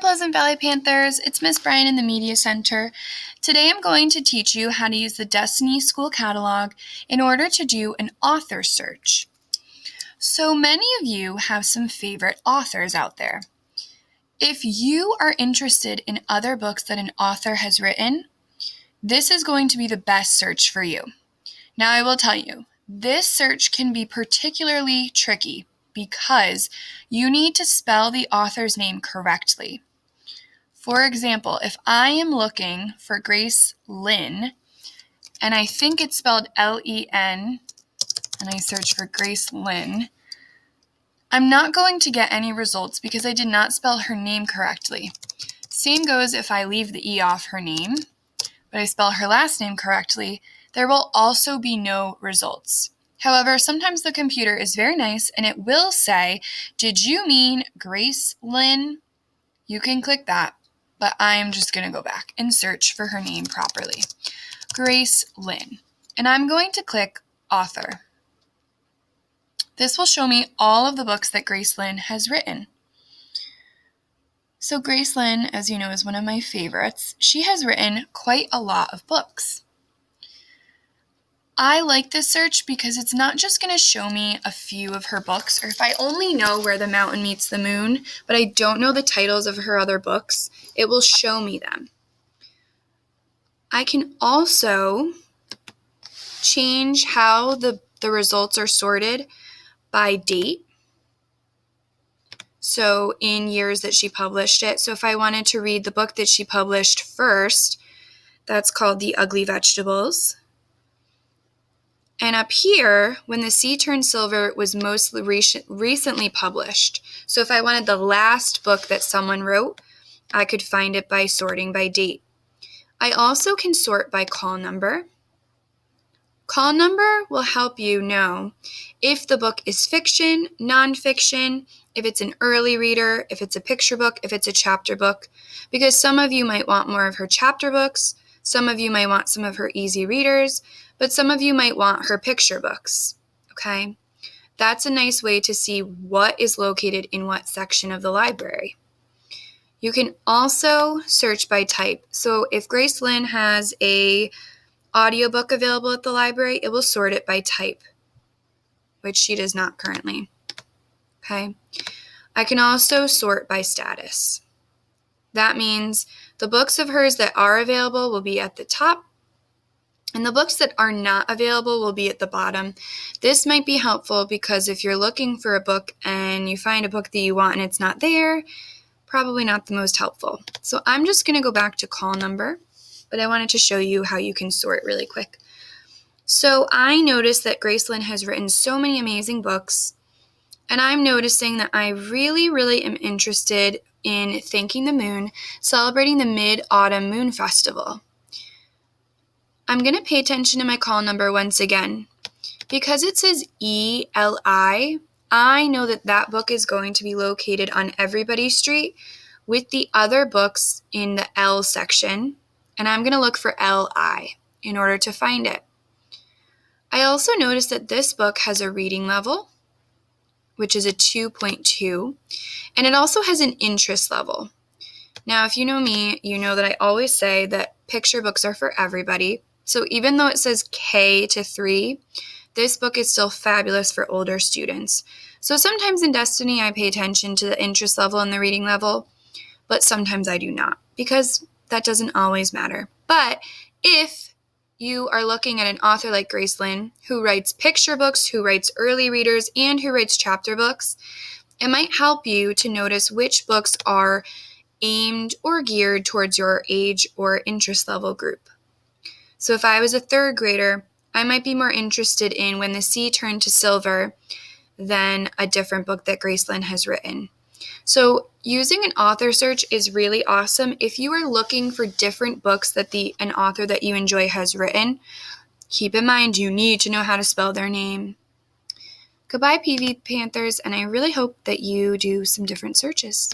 Pleasant Valley Panthers, it's Miss Bryan in the Media Center. Today I'm going to teach you how to use the Destiny School Catalog in order to do an author search. So many of you have some favorite authors out there. If you are interested in other books that an author has written, this is going to be the best search for you. Now I will tell you, this search can be particularly tricky because you need to spell the author's name correctly. For example, if I am looking for Grace Lynn, and I think it's spelled L-E-N, and I search for Grace Lynn, I'm not going to get any results because I did not spell her name correctly. Same goes if I leave the E off her name, but I spell her last name correctly, there will also be no results. However, sometimes the computer is very nice and it will say, "Did you mean Grace Lynn?" You can click that, but I'm just going to go back and search for her name properly. Grace Lynn. And I'm going to click Author. This will show me all of the books that Grace Lynn has written. So Grace Lynn, as you know, is one of my favorites. She has written quite a lot of books. I like this search because it's not just going to show me a few of her books, or if I only know Where the Mountain Meets the Moon, but I don't know the titles of her other books, it will show me them. I can also change how the results are sorted by date. So in years that she published it. So if I wanted to read the book that she published first, that's called The Ugly Vegetables. And up here, When the Sea Turned Silver was most recently published. So if I wanted the last book that someone wrote, I could find it by sorting by date. I also can sort by call number. Call number will help you know if the book is fiction, nonfiction, if it's an early reader, if it's a picture book, if it's a chapter book, because some of you might want more of her chapter books, some of you might want some of her easy readers, but some of you might want her picture books, okay? That's a nice way to see what is located in what section of the library. You can also search by type. So if Grace Lynn has a audiobook available at the library, it will sort it by type, which she does not currently, okay? I can also sort by status. That means the books of hers that are available will be at the top, and the books that are not available will be at the bottom. This might be helpful because if you're looking for a book and you find a book that you want and it's not there, probably not the most helpful. So I'm just going to go back to call number, but I wanted to show you how you can sort really quick. So I noticed that Grace Lynn has written so many amazing books, and I'm noticing that I really am interested in Thanking the Moon, celebrating the Mid-Autumn Moon Festival. I'm going to pay attention to my call number once again. Because it says ELI, I know that that book is going to be located on Everybody Street with the other books in the L section, and I'm going to look for LI in order to find it. I also noticed that this book has a reading level, which is a 2.2, and it also has an interest level. Now, if you know me, you know that I always say that picture books are for everybody. So even though it says K to 3, this book is still fabulous for older students. So sometimes in Destiny, I pay attention to the interest level and the reading level, but sometimes I do not, because that doesn't always matter. But if you are looking at an author like Grace Lynn, who writes picture books, who writes early readers, and who writes chapter books, it might help you to notice which books are aimed or geared towards your age or interest level group. So if I was a third grader, I might be more interested in When the Sea Turned to Silver than a different book that Grace Lynn has written. So using an author search is really awesome. If you are looking for different books that an author that you enjoy has written, keep in mind you need to know how to spell their name. Goodbye, PV Panthers, and I really hope that you do some different searches.